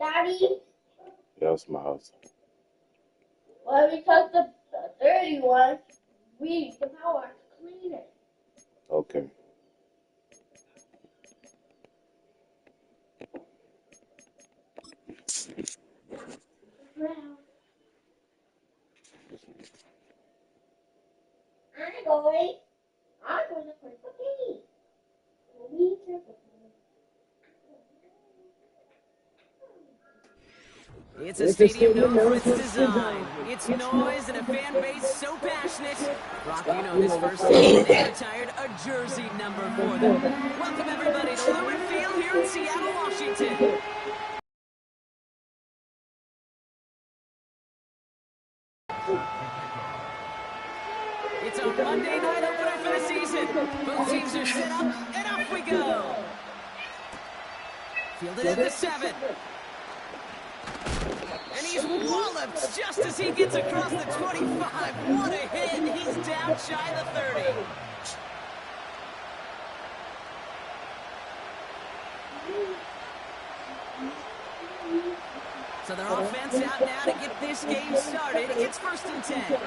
Daddy? Yeah, that's my house. Well, because the dirty one, we the power to clean it. Okay. I'm going to play the game. Me too. It's a stadium known for its design, its noise, and a fan base so passionate. Brock, you know this firsthand. They retired a jersey number for them. Welcome, everybody, to Lumen Field here in Seattle, Washington. It's a Monday night opener for the season. Both teams are set up, and off we go. Fielded at the 7. And he's walloped just as he gets across the 25. What a hit. He's down shy of the 30. So their offense out now to get this game started. It's 1st and 10.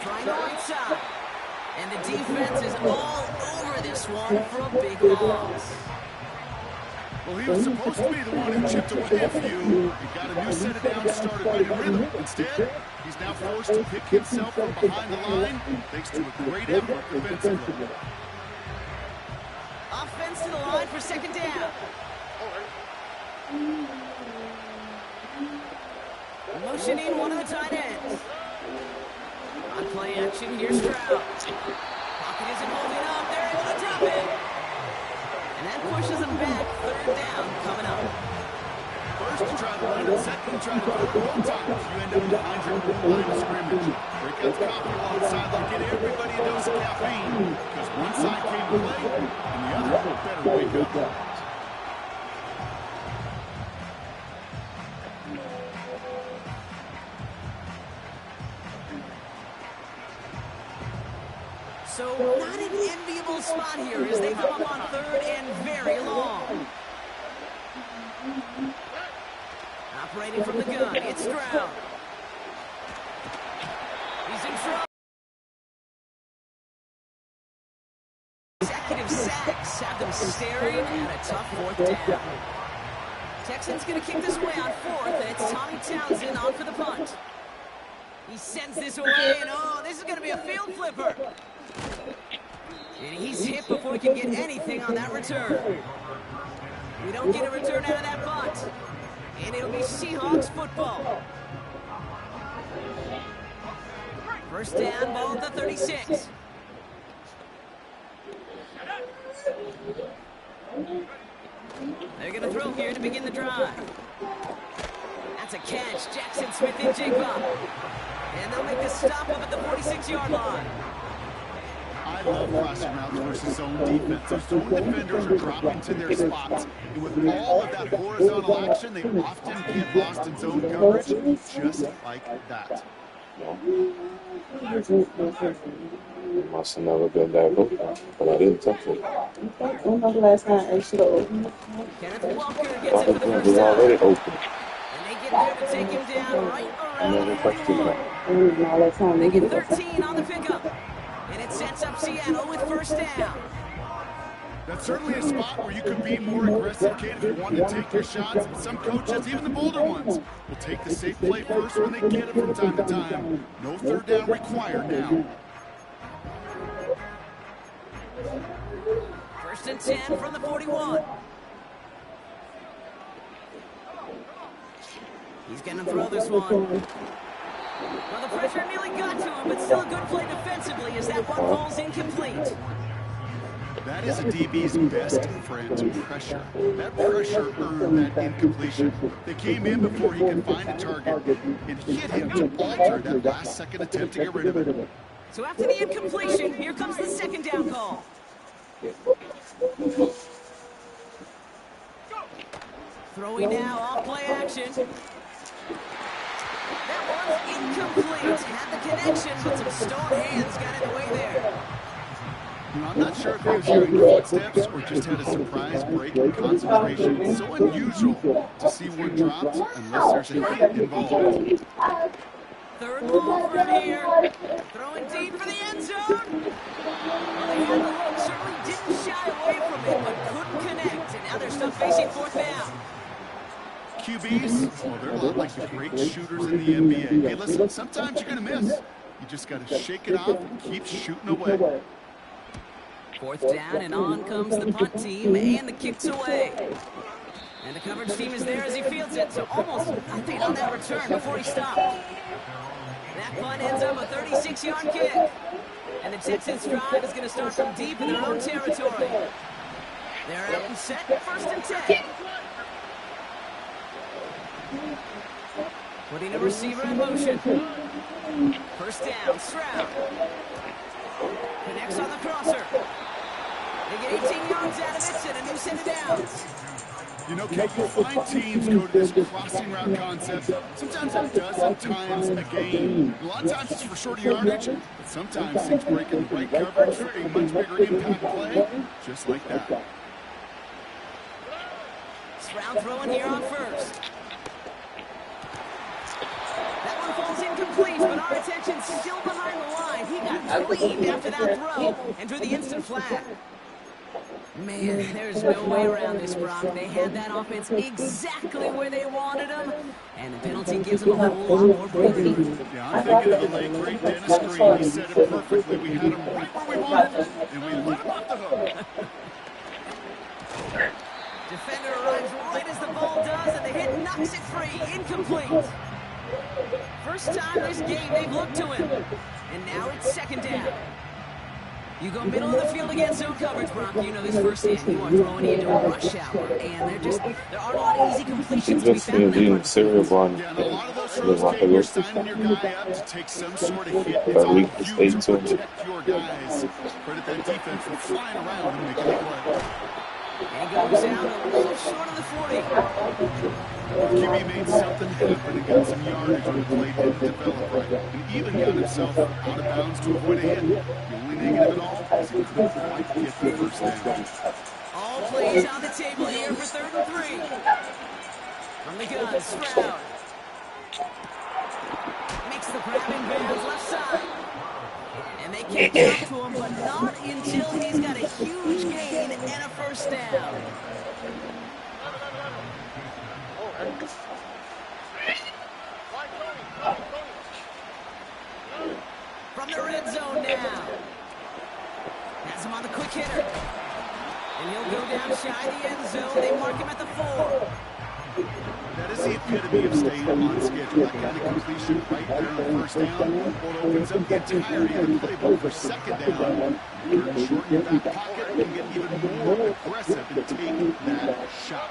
Trying the right side. And the defense is all over this one for a big loss. Well, he was supposed to be the one who chipped away a few. He got a new set of downs started right in rhythm. Instead, he's now forced to pick himself from behind the line thanks to a great effort defensively. Offense to the line for 2nd down. Motioning one of the tight ends. On play action, here's Stroud. Pocket isn't holding up. They're able to drop it. And that pushes them back. 3rd down coming up. First to try to run it, second to try to throw it both times. You end up behind your own line of scrimmage. Break out the coffee while outside, like get everybody a dose of caffeine. Because one side came to play, and the other better wake up. So not an enviable spot here as they come up on 3rd and very long. Operating from the gun, it's Stroud. He's in trouble. Consecutive sacks have them staring at a tough 4th down. Texans going to kick this away on 4th, and it's Tommy Townsend on for the punt. He sends this away, and oh, this is going to be a field flipper. And he's hit before he can get anything on that return. We don't get a return out of that punt. And it'll be Seahawks football. 1st down, ball at the 36. They're going to throw here to begin the drive. That's a catch. Jackson Smith and Jigba. And they'll make the stop up at the 46-yard line. I love crossing routes versus zone defense. Those zone defenders are dropping to their spots. And with all of that horizontal action, they often get lost in zone coverage just like that. It must have never been that good, but I didn't touch it. When was the last time I should have opened it? Kenneth Walker gets it for the first It was time. already open. And they get there to take him down right I around never the touched it. 41. All that time They they get get 13 on the pickup. And it sets up Seattle with 1st down. That's certainly a spot where you could be more aggressive, kid, if you want to take your shots. Some coaches, even the bolder ones, will take the safe play first when they get it from time to time. No 3rd down required now. 1st and 10 from the 41. He's going to throw this one. Well, the pressure nearly got to him, but still a good play defensively as that one falls incomplete. That is a DB's best friend, pressure. That pressure earned that incompletion. They came in before he could find a target and hit him to alter that last-second attempt to get rid of it. So after the incompletion, here comes the 2nd down call. Throwing now, off play action. That one's incomplete. Had the connection, but some stone hands got in the way there. I'm not sure if he was hearing footsteps or just had a surprise break in concentration. It's so unusual to see one dropped unless there's a hit involved. Third and long from here. Throwing deep for the end zone. Well, they had the look, certainly didn't shy away from it, but couldn't connect. And now they're stuck facing fourth down. QBs, well, they're a lot like the great shooters in the NBA. Hey, listen, sometimes you're going to miss. You just got to shake it off and keep shooting away. Fourth down, and on comes the punt team, and the kick's away. And the coverage team is there as he fields it, so almost nothing on that return before he stopped. That punt ends up a 36-yard kick. And the Texans' drive is going to start from deep in their own territory. They're out and set, first and 10. Putting a receiver in motion. First down, Stroud. Connects on the crosser. They get 18 yards out of it and a new set of downs. You know, Kate, you find teams go to this crossing route concept sometimes a dozen times a game. A lot of times it's for shorter yardage, but sometimes things break in the right coverage for a much bigger impact play, just like that. Stroud throwing here on first. That one falls incomplete, but our attention's still behind the line. He got cleaned after that throw and drew the instant flag. Man, there's no way around this, Brock. They had that offense exactly where they wanted them, and the penalty gives them a whole lot more breathing room. Yeah, I'm thinking of the late, great Dennis Green. He said it perfectly. We had him right where we wanted him, and we let him off the hook. Defender arrives right as the ball does, and the hit knocks it free. Incomplete. First time this game they've looked to him, and now it's second down. You go middle of the field against zone coverage, Brock. You know this firsthand. You are throwing into a rush hour, and there aren't a lot of easy completions to be found in that front. Yeah, and a lot of those throws, Kate, you're signing your guy up to take some sort of hit. It's all huge to protect your guys. Credit that defense for flying around and making a play. And goes out a little short of the 40. QB made something happen and got some yardage when the play didn't develop right, and even got himself out of bounds to avoid a hit. The only negative at all is he couldn't quite get the first down. All plays on the table here for third and 3. From the gun, Stroud. Makes the grab in bounds left side. And they catch up to him, but not until he's got a huge gain and a first down. From the red zone now. Has him on the quick hitter. And he'll go down shy of the end zone. They mark him at the 4. That is the epitome of staying on schedule. That kind of completion right there on first down. Well, it opens up the entirety of the playbook for second down. You can shorten your back pocket and get even more aggressive and take that shot.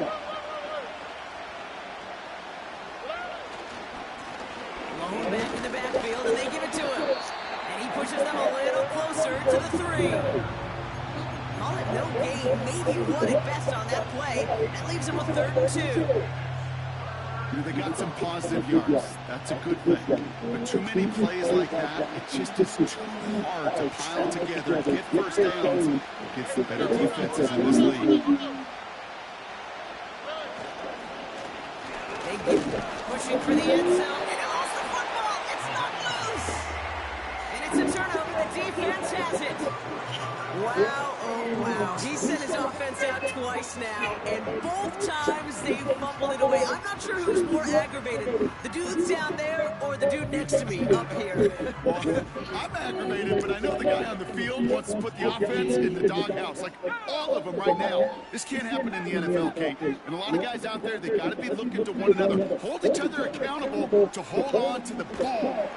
Lone back in the backfield, and they give it to him. And he pushes them a little closer to the 3. Call it no gain, maybe one at best on that play. That leaves him with third and 2. You know, they got some positive yards. That's a good thing. But too many plays like that, it just is too hard to pile together, get first downs against the better defenses in this league. They keep pushing for the end zone, and he lost the football. It's not loose. And it's a turnover. The defense has it. Wow, oh wow. He sent his offense out twice now, and both times they fumbled it away. I'm not sure who's more aggravated, the dudes down there or the dude next to me up here. Well, I'm aggravated, but I know the guy on the field wants to put the offense in the doghouse, like all of them right now. This can't happen in the NFL, Kate. And a lot of guys out there, they got to be looking to one another. Hold each other accountable to hold on to the ball.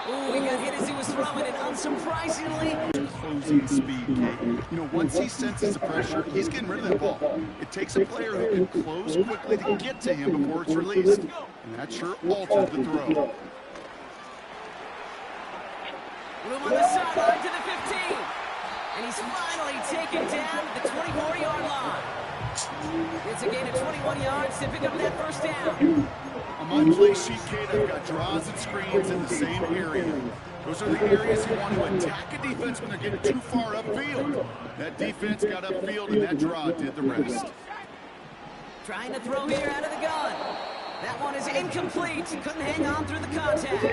Ooh, he got hit as he was throwing it, unsurprisingly. Closing speed, Kate. You know, once he senses the pressure, he's getting rid of that ball. It takes a player who can close quickly to get to him before it's released. And that sure altered the throw. Room on the sideline to the 15. And he's finally taken down the 24-yard line. It's a gain of 21 yards to pick up that first down. On my play sheet, Kate, I've got draws and screens in the same area. Those are the areas you want to attack a defense when they're getting too far upfield. That defense got upfield, and that draw did the rest. Trying to throw here out of the gun. That one is incomplete. Couldn't hang on through the contact.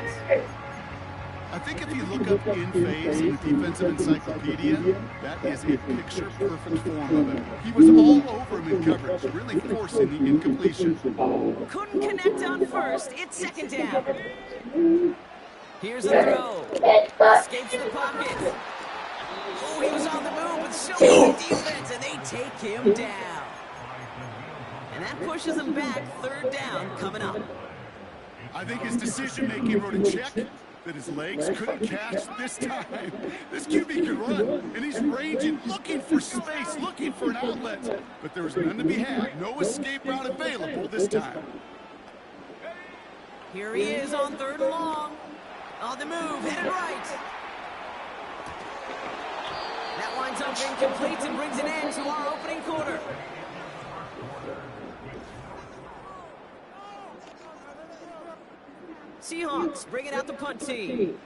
I think if you look up in phase in the defensive encyclopedia, that is a picture-perfect form of it. He was all over him in coverage, really forcing the incompletion. Couldn't connect on first. It's second down. Here's a throw. Escapes the pocket. Oh, he was on the move with so many defense, and they take him down. And that pushes him back. Third down coming up. I think his decision-making wrote a check that his legs couldn't catch this time. This QB can run, and he's ranging, looking for space, looking for an outlet. But there was none to be had. No escape route available this time. Here he is on third and long. On the move, headed right. That winds up incomplete and brings an end to our opening quarter. Seahawks bringing out the punt team.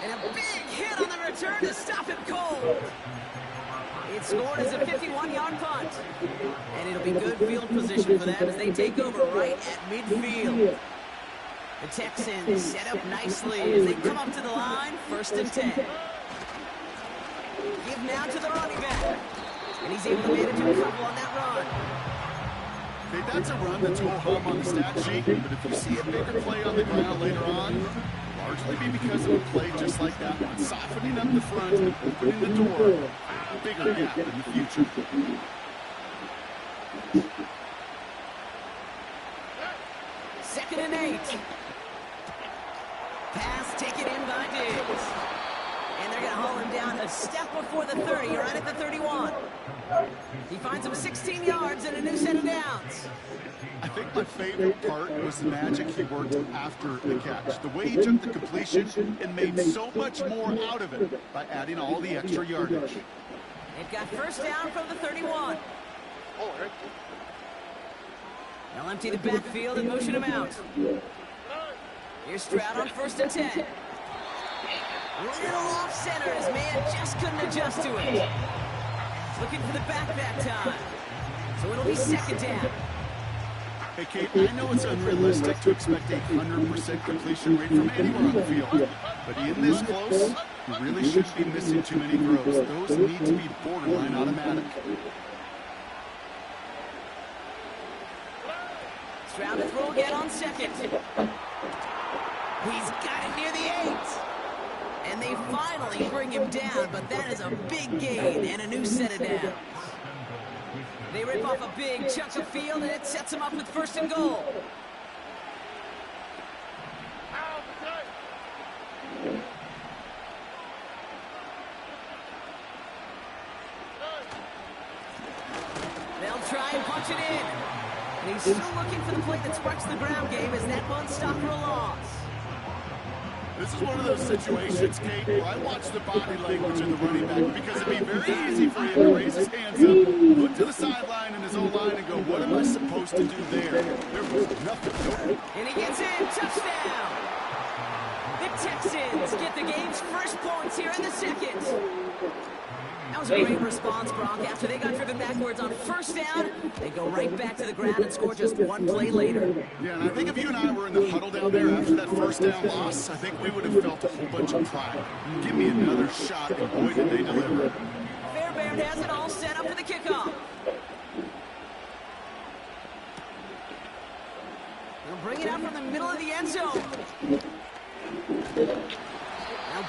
And a big hit on the return to stop him cold. It's scored as a 51-yard punt. And it'll be good field position for them as they take over right at midfield. The Texans set up nicely as they come up to the line, 1st and 10. Give now to the running back. And he's able to manage a couple on that run. Hey, that's a run that's ho-hum on the stat sheet, but if you see a bigger play on the ground later on, largely be because of a play just like that one, softening up the front and opening the door for a bigger gap in the future. Second and 8. Pass taken in by Diggs. And they're going to haul him down a step before the 30, right at the 31. He finds him 16 yards and a new set of downs. I think my favorite part was the magic he worked after the catch. The way he took the completion and made so much more out of it by adding all the extra yardage. They've got first down from the 31. They'll empty the backfield and motion him out. Here's Stroud on 1st and 10. A little off center. His man just couldn't adjust to it. Looking for the back that time. So it'll be second down. Hey, Kate, I know it's unrealistic to expect a 100% completion rate from anywhere on the field. But in this close, you really shouldn't be missing too many throws. Those need to be borderline automatic. Stroud to throw again on second. He's got it near the 8. And they finally bring him down, but that is a big gain and a new set of downs. They rip off a big chunk of field, and it sets him up with 1st and goal. They'll try and punch it in. And he's still looking for the play that sparks the ground game as that one stop for a loss. This is one of those situations, Kate, where I watch the body language of the running back because it'd be very easy for him to raise his hands up, look to the sideline in his own line and go, what am I supposed to do there? There was nothing. And he gets in. Touchdown. The Texans get the game's first points here in the second. That was a great response, Brock. After they got driven backwards on 1st down, they go right back to the ground and score just one play later. Yeah, and I think if you and I were in the huddle down there after that 1st down loss, I think we would have felt a whole bunch of pride. Give me another shot, and boy, did they deliver. Fairbairn has it all set up for the kickoff. They'll bring it out from the middle of the end zone. They'll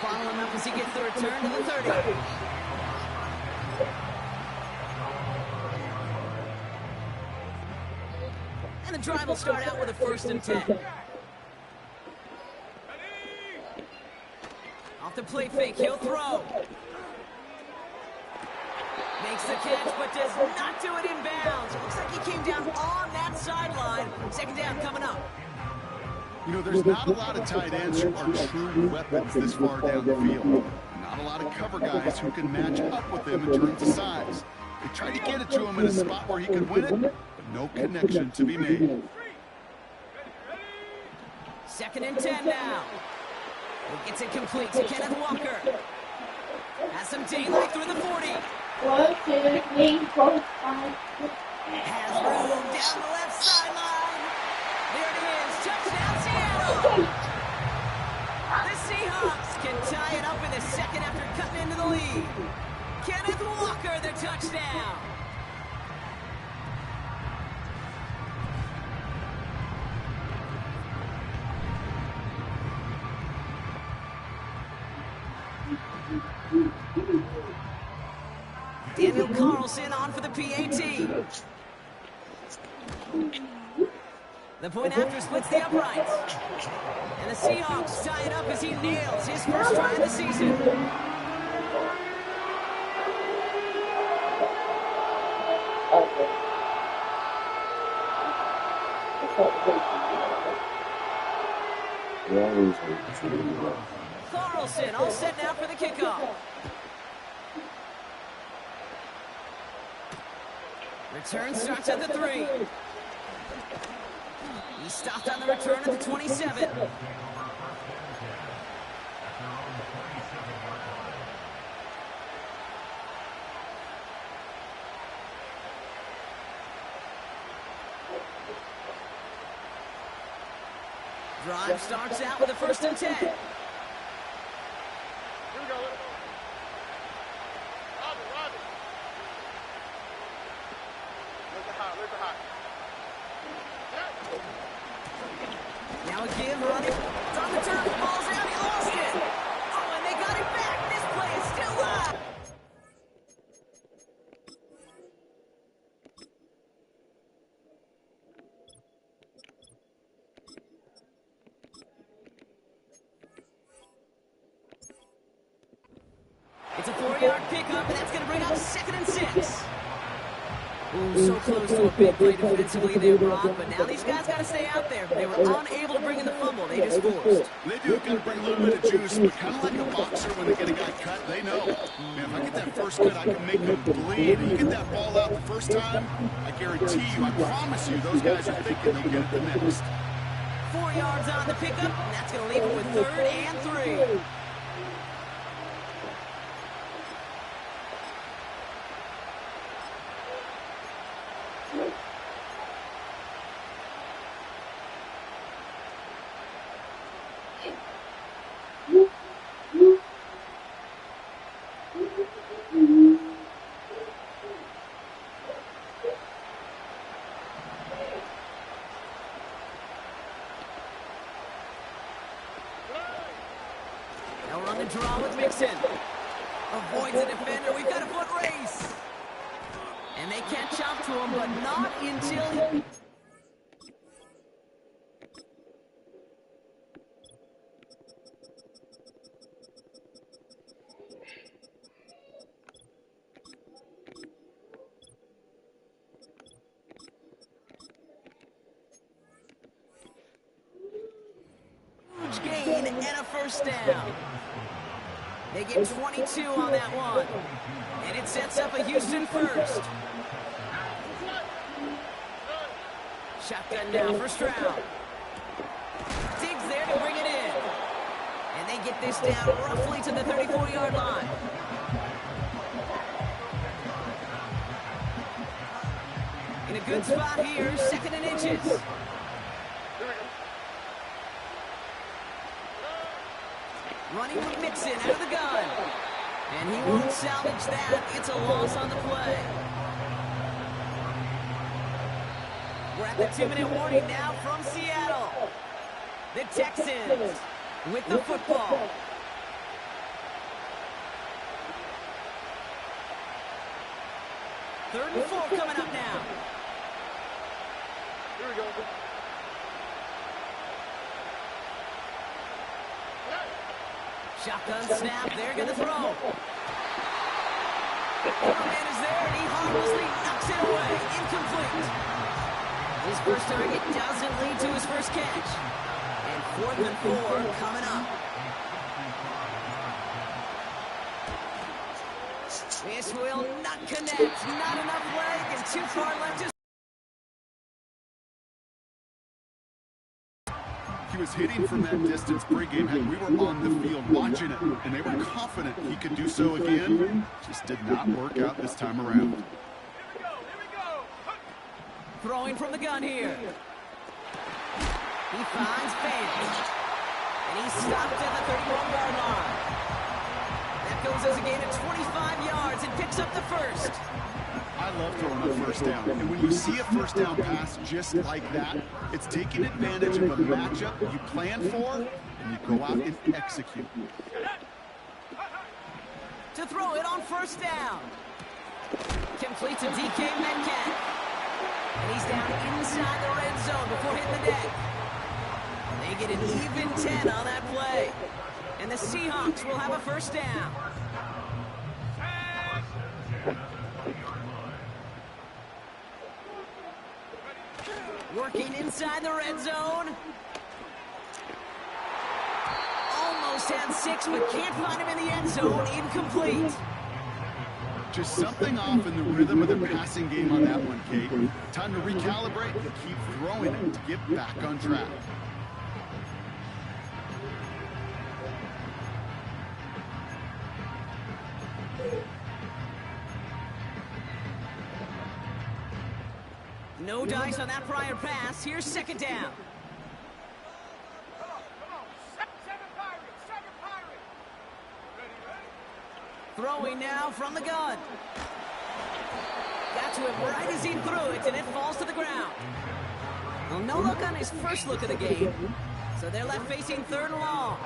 bottle him up as he gets the return to the 30. And the drive will start out with a 1st and 10. Off the play fake, he'll throw. Makes the catch, but does not do it in bounds. It looks like he came down on that sideline. Second down coming up. You know, there's not a lot of tight ends who are true weapons this far down the field. Not a lot of cover guys who can match up with them in terms of size. They tried to get it to him in a spot where he could win it, but No connection to be made. 2nd and 10 now. He gets it complete to Kenneth Walker. Has some daylight through the 40. 1, 2, 3, 4, 5, 6. Has room down the left sideline. There it is. Touchdown, Seattle. The Seahawks can tie it up in the 2nd after cutting into the lead. Kenneth Walker, the touchdown. Daniel Carlson on for the PAT. The point after splits the uprights. And the Seahawks tie it up as he nails his first try of the season. Carlson all set now for the kickoff. Return starts at the 3. He stopped on the return at the 27. Drive starts out with a 1st and 10. Now a give, running. It's on the turf, ball's out, he lost it. Oh, and they got it back. This play is still live. It's a 4-yard pickup, and that's going to bring up 2nd and 6. Ooh, so close to a big play defensively there, Brock, but now these guys got to stay out there. They were unable to bring in the fumble. They just forced. They do got to bring a little bit of juice, but kind of like a boxer when they get a guy cut, they know. Man, if I get that first cut, I can make them bleed. And you get that ball out the first time, I guarantee you, I promise you, those guys are thinking they'll get it the next. 4 yards on the pickup, and that's going to leave it with 3rd and 3. Now we're on the draw with Mixon. Avoids the defender. We've got a foot race. And they catch up to him, but not until he... Huge gain and a 1st down. They get 22 on that one. And it sets up a Houston 1st. Shotgun now for Stroud. Diggs there to bring it in. And they get this down roughly to the 34-yard line. In a good spot here, 2nd and inches. Running with Mixon out of the gun. And he won't salvage that. It's a loss on the play. We're at the 2-minute warning now from Seattle. The Texans with the football. Third and 4 coming up now. Here we go. Shotgun snap, they're going to throw. Man is there, and he harmlessly knocks it away. Incomplete. His first target doesn't lead to his first catch. And 4th and 4 coming up. This will not connect. Not enough leg and too far left to He was hitting from that distance pregame. We were on the field watching it, and they were confident he could do so again. Just did not work out this time around. Throwing from the gun here. He finds Fans. And he's stopped at the 31-yard line. That goes as a gain of 25 yards and picks up the first. I love throwing on first down. And when you see a first down pass just like that, it's taking advantage of a matchup you plan for, and you go out and execute. To throw it on first down. Complete to DK Metcalf. And he's down inside the red zone before hitting the deck. They get an even 10 on that play. And the Seahawks will have a first down. Working inside the red zone. Almost had 6, but can't find him in the end zone. Incomplete. Just something off in the rhythm of the passing game on that one, Kate. Time to recalibrate and keep throwing it to get back on track. No dice on that prior pass. Here's second down. Throwing now from the gun. Got to him right as he threw it, and it falls to the ground. Well, no look on his first look of the game, so they're left facing third and long.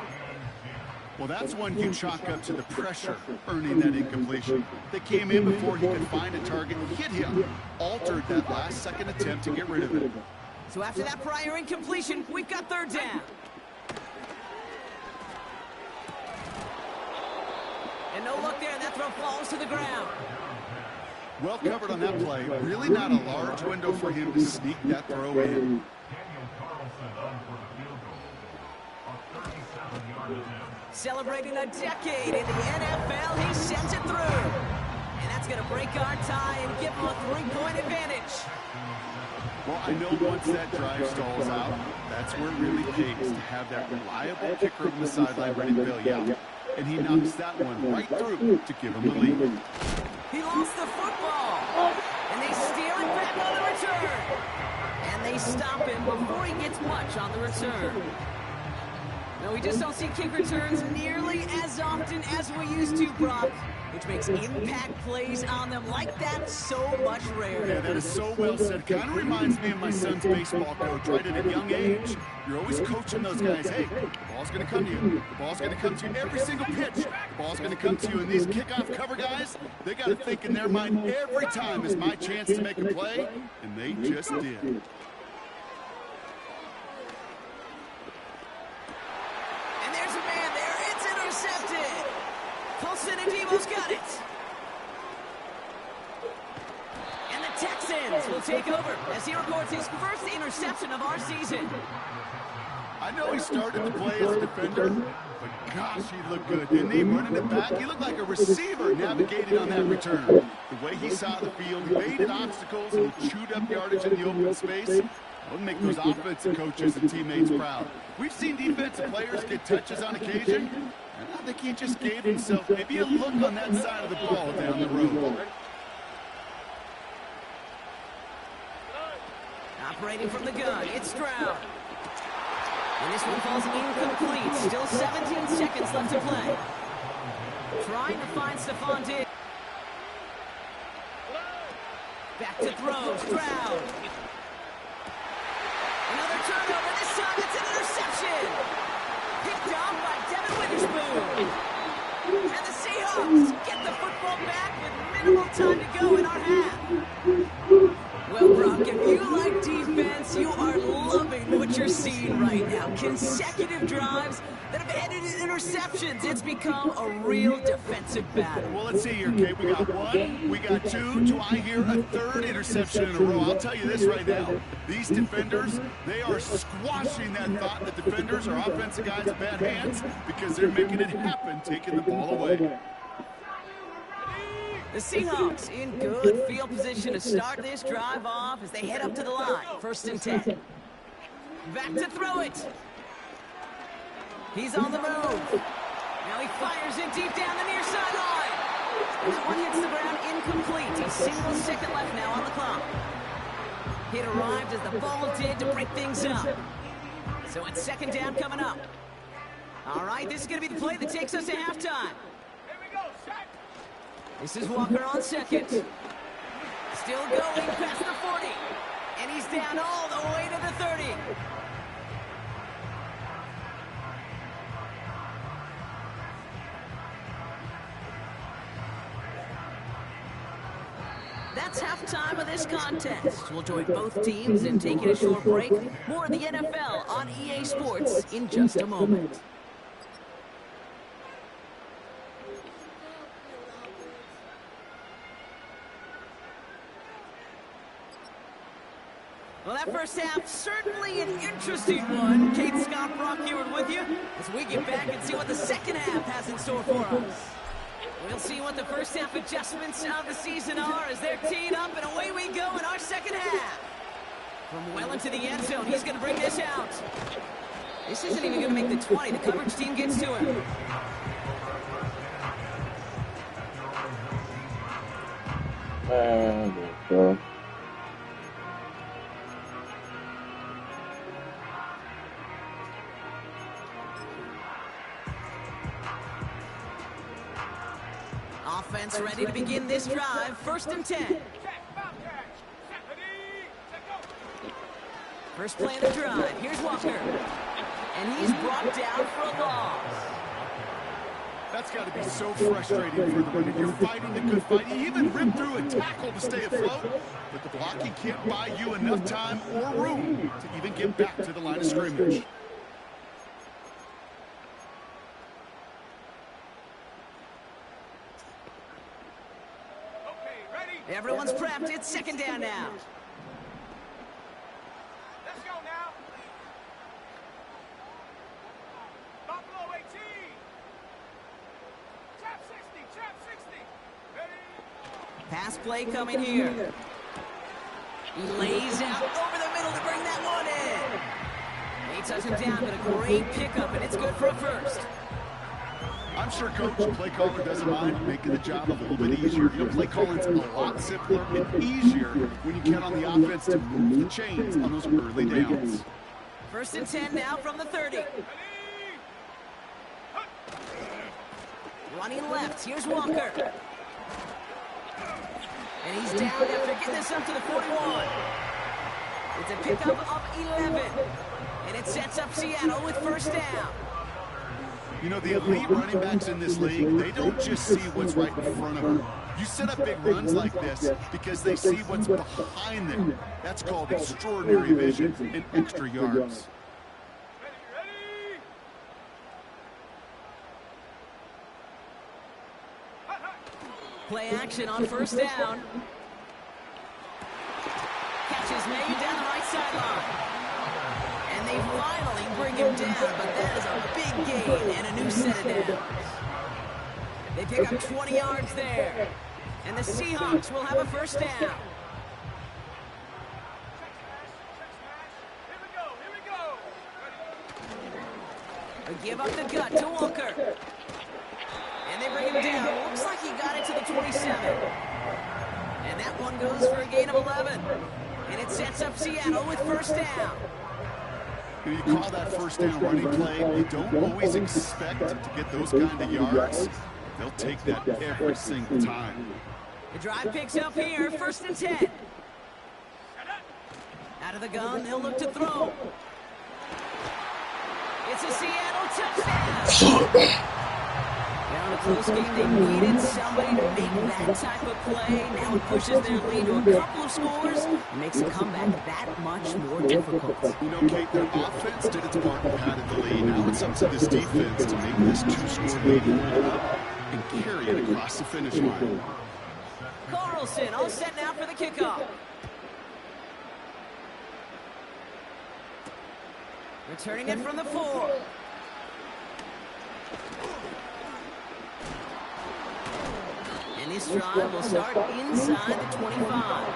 Well, that's one you chalk up to the pressure earning that incompletion. They came in before he could find a target, hit him, altered that last-second attempt to get rid of it. So after that prior incompletion, we've got third down. And no look there, and that throw falls to the ground. Well covered on that play. Really not a large window for him to sneak that throw in. Celebrating a decade in the NFL, he sends it through. And that's going to break our tie and give him a 3-point advantage. Well, I know once that drive stalls out, that's where it really pays to have that reliable kicker on the sideline ready to bail you out. And he knocks that one right through to give him the lead. He lost the football. And they steal it back on the return. And they stop him before he gets much on the return. No, we just don't see kick returns nearly as often as we used to, Brock, which makes impact plays on them like that so much rarer. Yeah, that is so well said. Kind of reminds me of my son's baseball coach right at a young age. You're always coaching those guys, hey, the ball's going to come to you. The ball's going to come to you every single pitch. The ball's going to come to you. And these kickoff cover guys, they got to think in their mind every time is my chance to make a play, and they just did. Colson and Debo's got it. And the Texans will take over as he records his first interception of our season. I know he started to play as a defender, but gosh, he looked good, didn't he? Running it back, he looked like a receiver navigating on that return. The way he saw the field, he evaded obstacles, and he chewed up yardage in the open space. That would make those offensive coaches and teammates proud. We've seen defensive players get touches on occasion, and I think he just gave himself maybe a look on that side of the ball down the road. Operating from the gun, it's Stroud. And this one falls incomplete. Still 17 seconds left to play. Trying to find Stephon Diggs. Back to throw, Stroud. Another turnover, this time it's an interception. Picked off by Devin Witherspoon. And the Seahawks get the football back with minimal time to go in our half. Well, Brock, if you like defense, you are loving what you're seeing right now. Consecutive drives that have ended in interceptions. It's become a real defensive battle. Well, let's see here, Kate. We got one, we got two. Do I hear a third interception in a row? I'll tell you this right now. These defenders, they are squashing that thought that defenders are offensive guys in bad hands because they're making it happen, taking the ball away. The Seahawks in good field position to start this drive off as they head up to the line. 1st and 10. Back to throw it. He's on the move. Now he fires it deep down the near sideline. That one hits the ground incomplete. A single second left now on the clock. It arrived as the ball did to break things up. So it's second down coming up. All right, this is going to be the play that takes us to halftime. Here we go, set. This is Walker on second. Still going past the 40. And he's down all the way to the 30. That's halftime of this contest. We'll join both teams in taking a short break. More of the NFL on EA Sports in just a moment. Well, that first half, certainly an interesting one. Kate Scott Brock here with you as we get back and see what the second half has in store for us. We'll see what the first half adjustments of the season are as they're teed up, and away we go in our second half. From well into the end zone, he's going to bring this out. This isn't even going to make the 20. The coverage team gets to him. Bro. Offense ready to begin this drive. First and 10. First play of the drive. Here's Walker. And he's brought down for a loss. That's got to be so frustrating for the winner. You're fighting the good fight. You even ripped through a tackle to stay afloat. But the blocking can't buy you enough time or room to even get back to the line of scrimmage. Everyone's prepped. It's second down now. Let's go now. Buffalo 18. Trap 60, trap 60. Ready? Pass play coming here. He lays out over the middle to bring that one in. He touches him down, but a great pickup, and it's good for a first. I'm sure Coach, play caller doesn't mind making the job a little bit easier. You know, play calling's a lot simpler and easier when you count on the offense to move the chains on those early downs. First and 10 now from the 30. Running left, here's Walker. And he's down after getting this up to the 41. It's a pickup of 11. And it sets up Seattle with first down. You know, the elite running backs in this league, they don't just see what's right in front of them. You set up big runs like this because they see what's behind them. That's called extraordinary vision and extra yards. Play action on first down. Catch is made down the right sideline. And they finally bring him down, but that is a big gain and a new set of downs. They pick up 20 yards there. And the Seahawks will have a first down. They give up the gut to Walker. And they bring him down. Looks like he got it to the 27. And that one goes for a gain of 11. And it sets up Seattle with first down. You call that first down running play, you don't always expect to get those kind of yards. They'll take that every single time. The drive picks up here, first and 10. Out of the gun, they'll look to throw. It's a Seattle touchdown. Now in a close game, they needed somebody to make that type of play. Now it pushes their lead to a couple of scores and makes a comeback that much more difficult. You know, Kate, their offense did its part and padded the lead. Now it's up to this defense to make this two-score lead hold up and carry it across the finish line. Carlson all set now for the kickoff. Returning it from the 4. And this drive will start inside the 25.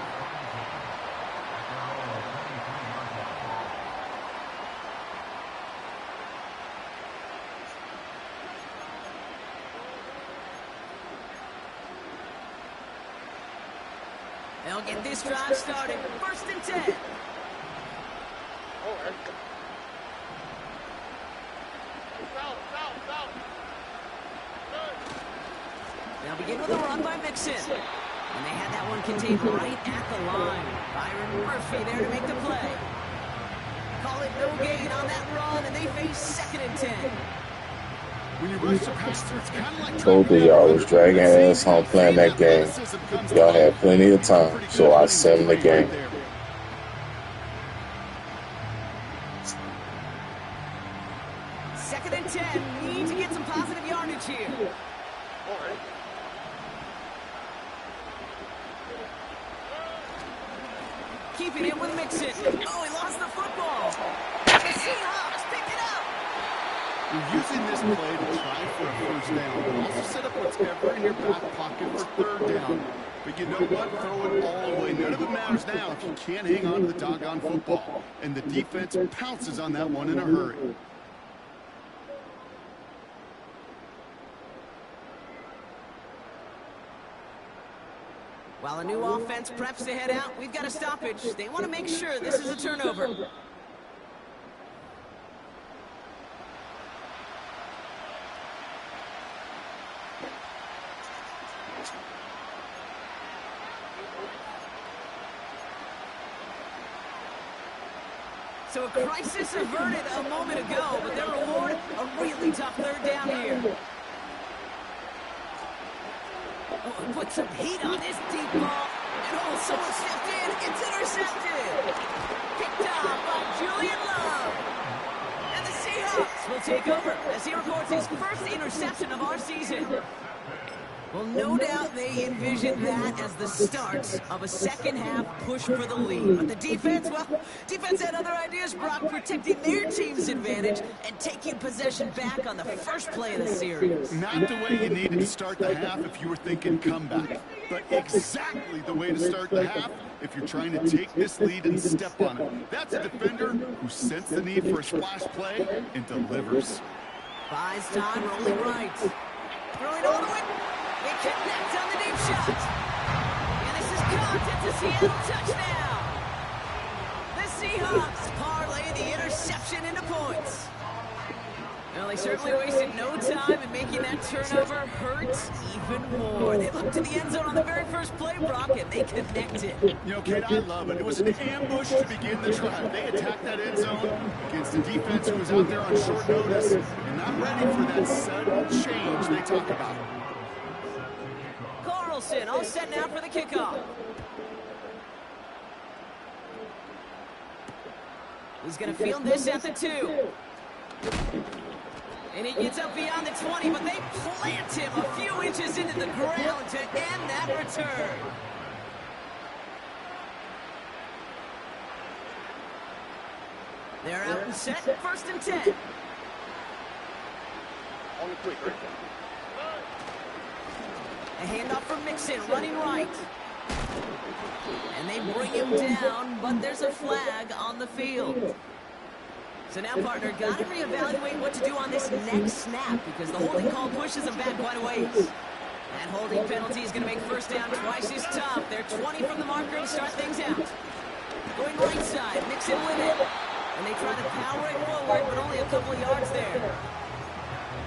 They'll get this drive started. 1st and 10. They'll begin with a run by Mixon. And they had that one contained right at the line. Byron Murphy there to make the play. Call it no gain on that run, and they face 2nd and 10. When you rush the passer, it's kind of like Told you y'all was dragging ass on playing that game. Y'all had plenty of time, so I simmed the game. Second and 10. Need to get some positive yardage here. Keeping it with Mixon. Oh, he lost the football. The Seahawks pick it up. You're using this play to try for a 1st down, but also set up whatever in your back pocket for 3rd down. But you know what? Throw it all away. None of it matters now if you can't hang on to the doggone football. And the defense pounces on that one in a hurry. While a new offense preps to head out, we've got a stoppage. They want to make sure this is a turnover. So a crisis averted a moment ago, but their reward, a really tough 3rd down here. Oh, put some heat on this deep ball. And oh, someone stepped in. It's intercepted. Picked off by Julian Love. And the Seahawks will take over as he records his 1st interception of our season. Well, no doubt they envisioned that as the start of a 2nd half push for the lead. But the defense, well, defense had other ideas, Brock, protecting their team's advantage and taking possession back on the 1st play of the series. Not the way you needed to start the half if you were thinking comeback, but exactly the way to start the half if you're trying to take this lead and step on it. That's a defender who sensed the need for a splash play and delivers. Buys time, rolling right. Throwing all the way. They connect on the deep shot. And this is caught. It's a Seattle touchdown. The Seahawks parlay the interception into points. Well, they certainly wasted no time in making that turnover hurt even more. They looked to the end zone on the very 1st play, Brock, and they connected. You know, Kate, I love it. It was an ambush to begin the drive. They attacked that end zone against a defense who was out there on short notice and not ready for that sudden change they talk about. Carlson all set now for the kickoff. He's going to field this at the 2. And he gets up beyond the 20, but they plant him a few inches into the ground to end that return. They're out and set, 1st and 10. A handoff from Mixon, running right. And they bring him down, but there's a flag on the field. So now, partner, got to reevaluate what to do on this next snap because the holding call pushes them back quite a ways. That holding penalty is going to make 1st down twice as tough. They're 20 from the marker to start things out. Going right side, Mixon with it. And they try to power it forward, but only a couple of yards there.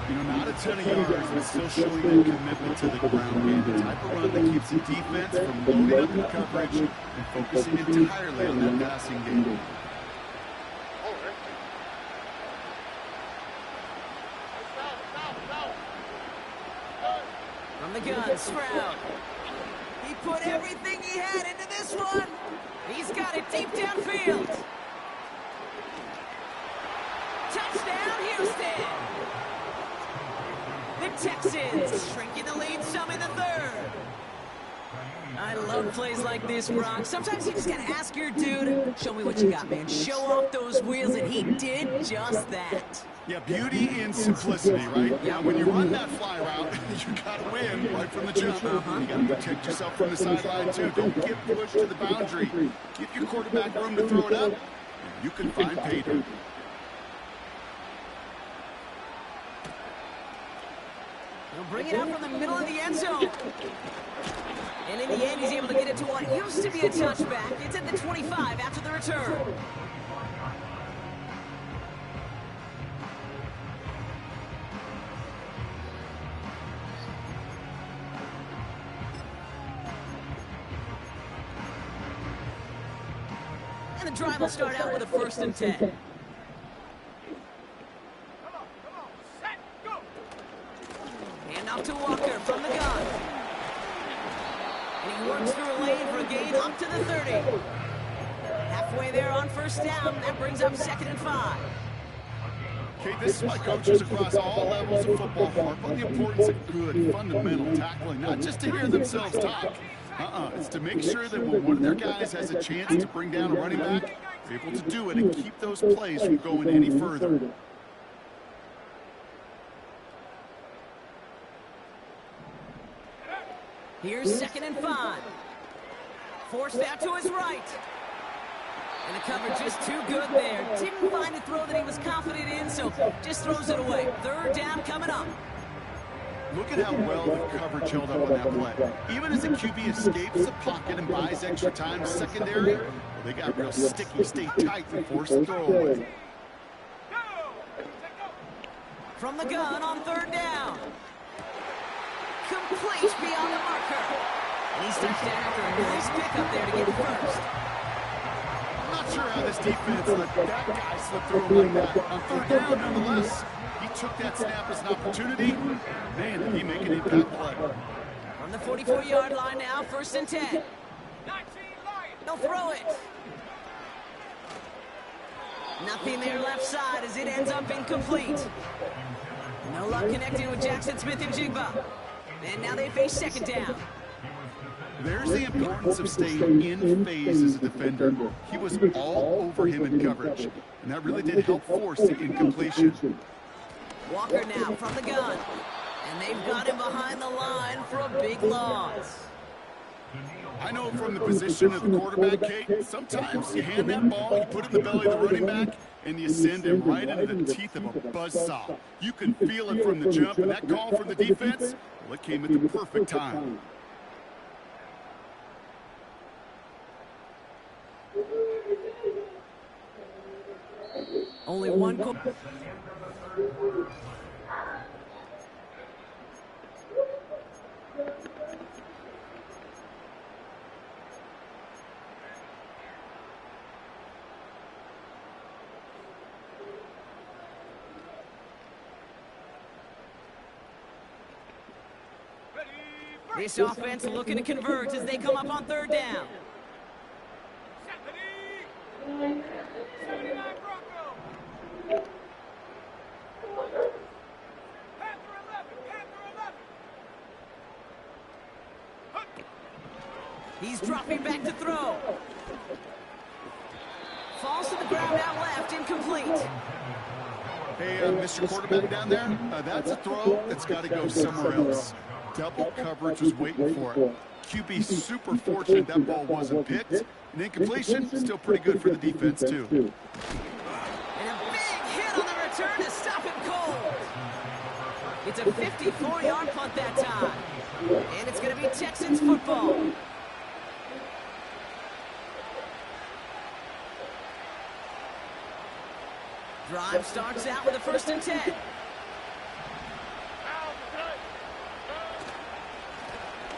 You know, not a ton of yards, but still showing their commitment to the ground game. The type of run that keeps the defense from loading up in coverage and focusing entirely on that passing game. From the gun, Stroud. He put everything he had into this one. He's got it deep downfield. Touchdown, Houston. The Texans shrinking the lead some in the 3rd. I love plays like this, Brock. Sometimes you just got to ask your dude, show me what you got, man. Show off those wheels, and he did just that. Yeah, beauty in simplicity, right? Yeah, when you run that fly route, you got to win right from the jump. You got to protect yourself from the sideline, too. Don't get pushed to the boundary. Give your quarterback room to throw it up, and you can find pay dirt. He'll bring it out from the middle of the end zone. And in the end, he's able to get it to what used to be a touchback. It's at the 25 after the return. And the drive will start out with a 1st and 10. Hand off to Walker from the gun. And he works through a lane for a gain up to the 30. Halfway there on 1st down. That brings up 2nd and 5. Okay, this is why coaches across all levels of football harp on the importance of good, fundamental tackling, not just to hear themselves talk. It's to make sure that when one of their guys has a chance to bring down a running back, they're able to do it and keep those plays from going any further. Here's 2nd and 5. Forced out to his right. And the coverage just too good there. Didn't find a throw that he was confident in, so just throws it away. 3rd down coming up. Look at how well the coverage held up on that play. Even as the QB escapes the pocket and buys extra time secondary, they got real sticky, stay tight, and force the throw away. From the gun on 3rd down. Complete beyond the marker. And he steps down after a nice pickup there to get 1st. I'm not sure how this defense let that guy slip through him like that. On 3rd down, nonetheless, he took that snap as an opportunity. Man, did he make an impact play. From the 44-yard line now, 1st and 10. They'll throw it. Nothing there left side as it ends up incomplete. No luck connecting with Jackson Smith and Jigba. And now they face 2nd down. There's the importance of staying in phase as a defender. He was all over him in coverage, and that really did help force the incompletion. Walker now from the gun. And they've got him behind the line for a big loss. I know from the position of the quarterback, Kate, sometimes you hand that ball, you put it in the belly of the running back, and you send him right into the teeth of a buzzsaw. You can feel it from the jump, and that call from the defense, well, it came at the perfect time. Only one goal. This offense looking to convert as they come up on 3rd down. He's dropping back to throw. Falls to the ground out left, incomplete. Hey, Mr. Quarterback down there, that's a throw that's got to go somewhere else. Double coverage was waiting for it. QB super fortunate that ball wasn't picked. And incompletion, still pretty good for the defense, too. And a big hit on the return to stop him cold. It's a 54-yard punt that time. And it's going to be Texans football. Drive starts out with a 1st and 10.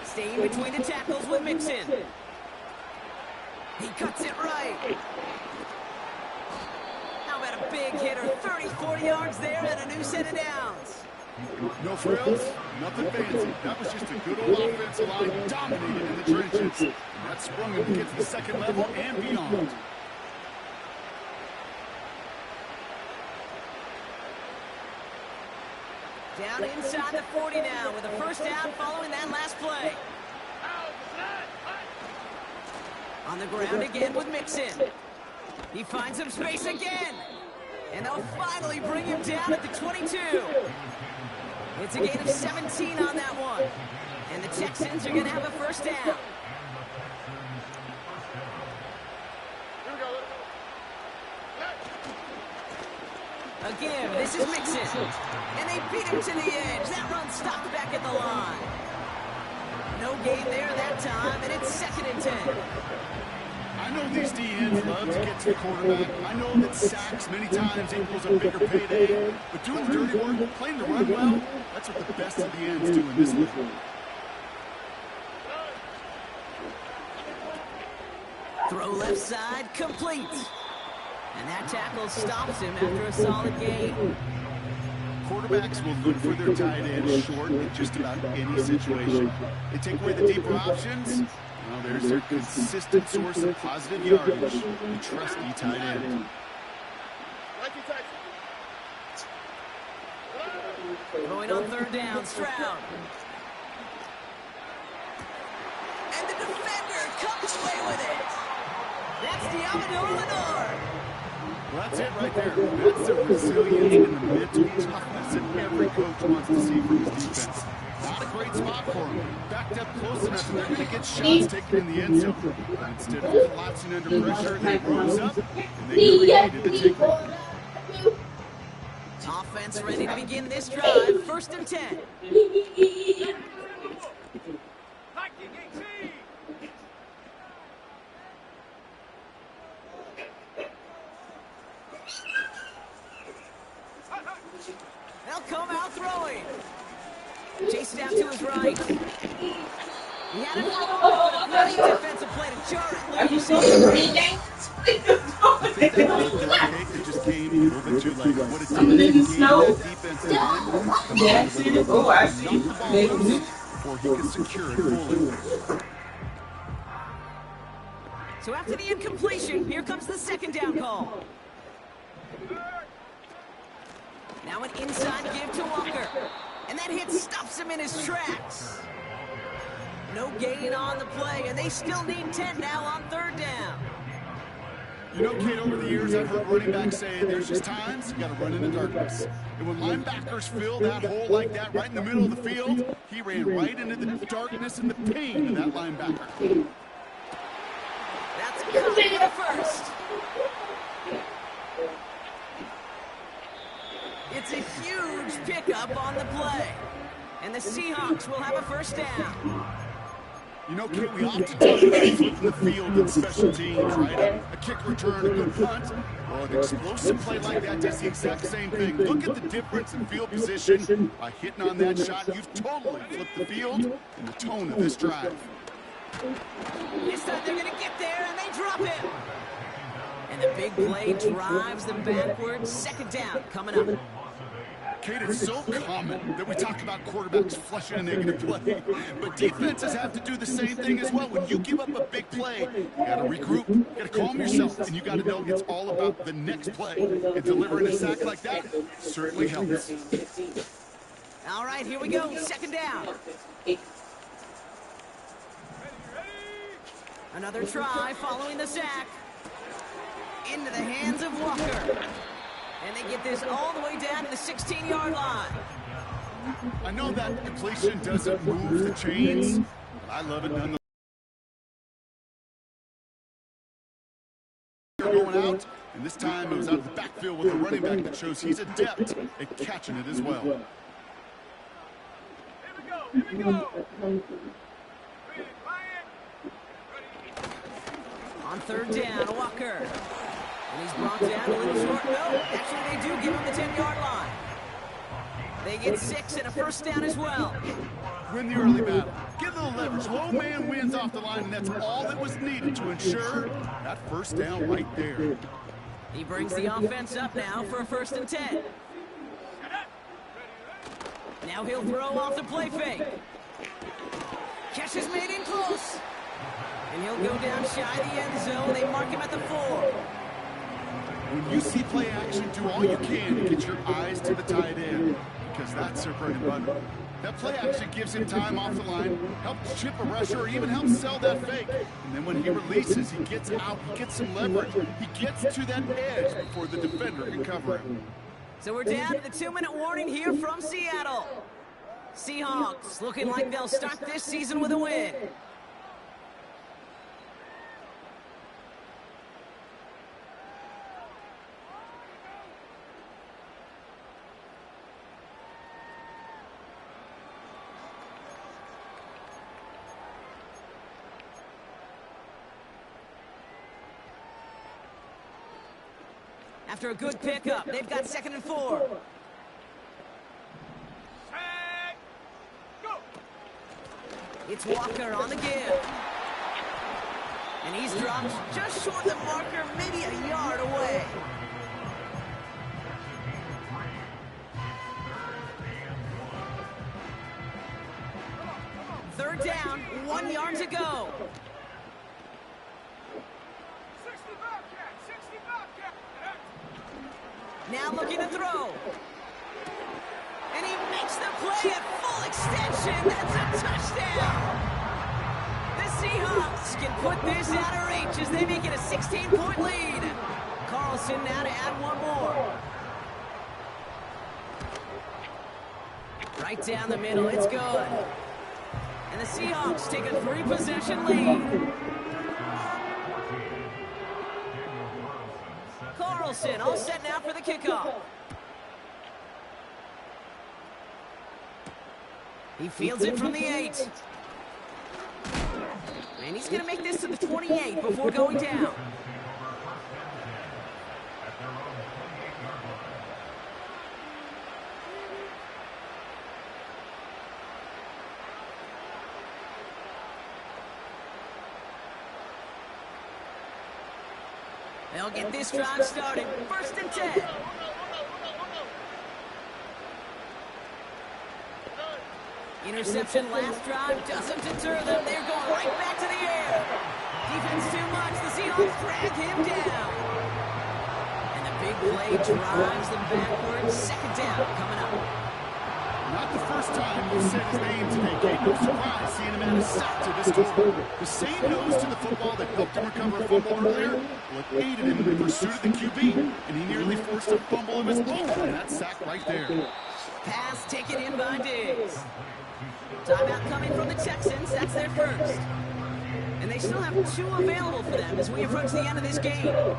Staying between the tackles with Mixon. He cuts it right. How about a big hitter? 30, 40 yards there and a new set of downs. No frills, nothing fancy. That was just a good old offensive line dominated in the trenches. And that sprung him to get to the 2nd level and beyond. Down inside the 40 now with a 1st down following that last play. On the ground again with Mixon. He finds some space again. And they'll finally bring him down at the 22. It's a gain of 17 on that one. And the Texans are going to have a 1st down. Again, this is Mixon. And they beat him to the edge. That run stopped back at the line. No gain there that time, and it's 2nd and 10. I know these D-ends love to get to the quarterback. I know that sacks many times equals a bigger payday. But doing the dirty work, playing the run well, that's what the best of the ends do in this league. Throw left side, complete. And that tackle stops him after a solid gain. Quarterbacks will look for their tight end short in just about any situation. They take away the deeper options. Well, there's their consistent source of positive yardage, the trusty tight end. Throwing on 3rd down, Stroud. And the defender comes away with it. That's Diamador Lenore. Well, that's it right there. That's the resilience and the mental toughness that every coach wants to see from his defense. Not a great spot for him. Backed up close enough, and they're going to get shots taken in the end zone. But instead of collapsing under pressure, they rose up and they created the takeaway. Offense ready to begin this drive. 1st and 10. They'll come out throwing. Chased out to his right. He had it but a great defensive play to jar it loose. I think that was a throw cake that just came a little bit too late. What it did is it gave that defensive line the ball loose before he could secure it fully. So after the incompletion, here comes the 2nd down call. Now an inside give to Walker. And that hit stops him in his tracks. No gain on the play, and they still need 10 now on 3rd down. You know, Kate, over the years, I've heard running backs say there's just times you got to run in the darkness. And when linebackers fill that hole like that right in the middle of the field, he ran right into the darkness and the pain of that linebacker. That's a cut for the 1st. It's a huge pickup on the play. And the Seahawks will have a 1st down. You know, Kate, we often talk about flipping the field in special teams, right? A kick return, a good punt. Well, an explosive play like that does the exact same thing. Look at the difference in field position. By hitting on that shot, you've totally flipped the field and the tone of this drive. This time they're going to get there, and they drop him. And the big play drives them backwards. 2nd down coming up. Kate, it's so common that we talk about quarterbacks flushing a negative play, but defenses have to do the same thing as well. When you give up a big play, you got to regroup, you got to calm yourself, and you got to know it's all about the next play. And delivering a sack like that certainly helps. All right, here we go. 2nd down. Another try following the sack. Into the hands of Walker. And they get this all the way down to the 16-yard line. I know that completion doesn't move the chains, but I love it nonetheless. Going out, and this time it was out of the backfield with a running back that shows he's adept at catching it as well. Here we go. On 3rd down, Walker. And he's brought down a little short. No, actually they do give him the 10-yard line. They get 6 and a 1st down as well. Win the early battle. Get a little leverage. Low man wins off the line, and that's all that was needed to ensure that 1st down right there. He brings the offense up now for a 1st and 10. Now he'll throw off the play fake. Catch is made in close. And he'll go down shy of the end zone. They mark him at the 4. When you see play action, do all you can to get your eyes to the tight end, because that's their bread and butter. That play action gives him time off the line, helps chip a rusher, or even helps sell that fake. And then when he releases, he gets out, he gets some leverage. He gets to that edge before the defender can cover him. So we're down to the 2-minute warning here from Seattle. Seahawks looking like they'll start this season with a win. After a good pickup, they've got 2nd and 4. It's Walker on the give. And he's dropped just short of the marker, maybe a yard away. Third down, 1 yard to go. Now looking to throw. And he makes the play at full extension. That's a touchdown. The Seahawks can put this out of reach as they make it a 16-point lead. Carlson now to add one more. Right down the middle, it's good. And the Seahawks take a 3-possession lead. Carlson all set now for the kickoff. He fields it from the 8. And he's going to make this to the 28 before going down. They'll get this drive started. 1st and 10. Interception last drive doesn't deter them. They're going right back to the air. Defense too much. The Seahawks drag him down. And the big play drives them backwards. 2nd down coming up. Not the first time you said his name today, Kate. No surprise seeing him add a stop to this score. The same nose to the football that helped him recover a fumble earlier, well, it aided him in the pursuit of the QB, and he nearly forced a fumble of his own, and that sack right there. Pass taken in by Diggs. Timeout coming from the Texans. That's their first. And they still have 2 available for them as we approach the end of this game.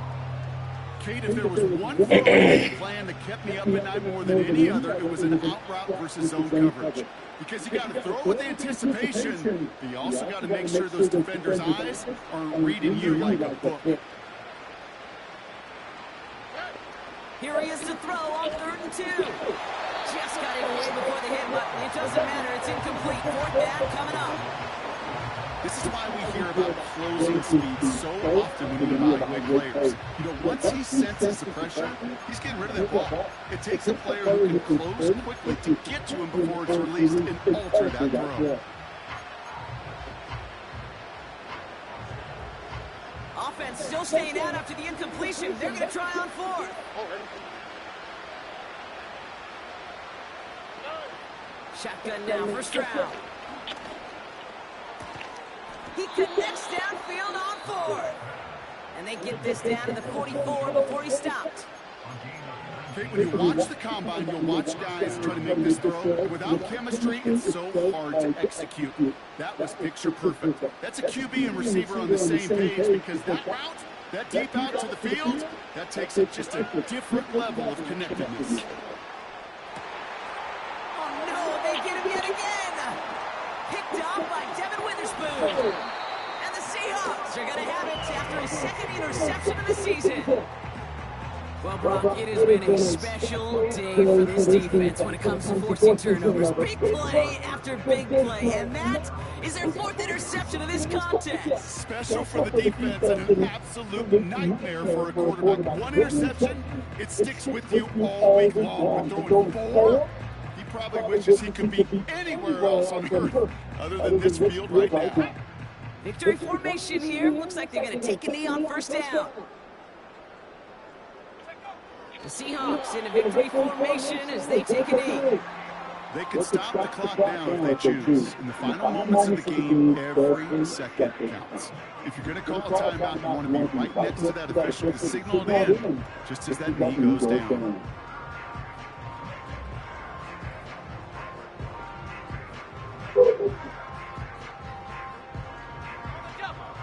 Kate, if there was one game plan that kept me up at night more than any other, it was an out route versus zone coverage. Because you got to throw with anticipation, but you also got to make sure those defenders' eyes aren't reading you like a book. Here he is to throw on 3rd and 2. Just got it away before the hit button. It doesn't matter. It's incomplete. 4th down coming up. This is why we hear about closing speed so often when you evaluate players. You know, once he senses the pressure, he's getting rid of that ball. It takes a player who can close quickly to get to him before it's released and alter that throw. Offense still staying out after the incompletion. They're going to try on 4th. Shotgun now, 1st round. He connects downfield on 4th. And they get this down to the 44 before he stopped. Okay, when you watch the combine, you'll watch guys try to make this throw. Without chemistry, it's so hard to execute. That was picture perfect. That's a QB and receiver on the same page because that route, that deep out to the field, that takes it just a different level of connectedness. Oh no, they get him yet again. Picked off by Devin Witherspoon. And the Seahawks are going to have it after his 2nd interception of the season. Well, Brock, it has been a special day for this defense when it comes to forcing turnovers. Big play after big play, and that is their 4th interception of this contest. Special for the defense and an absolute nightmare for a quarterback. 1 interception, it sticks with you all week long. But throwing 4, he probably wishes he could be anywhere else on earth other than this field right now. Victory formation here. Looks like they're going to take a knee on 1st down. The Seahawks in a victory formation as they take a knee. They could stop the clock now if they choose. In the final moments of the game, every second counts. If you're going to call a timeout, you want to be right next to that official to signal it in, just as that knee goes down.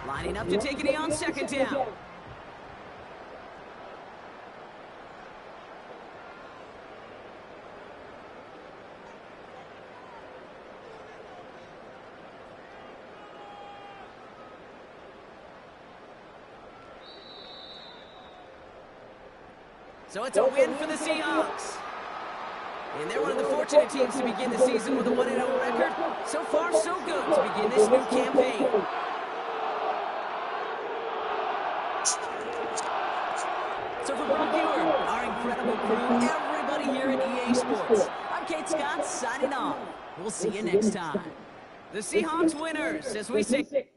Lining up to take a knee on 2nd down. So it's a win for the Seahawks. And they're one of the fortunate teams to begin the season with a 1-0 record. So far, so good to begin this new campaign. So for Brock Ewer, our incredible crew, everybody here at EA Sports, I'm Kate Scott signing off. We'll see you next time. The Seahawks winners as we say...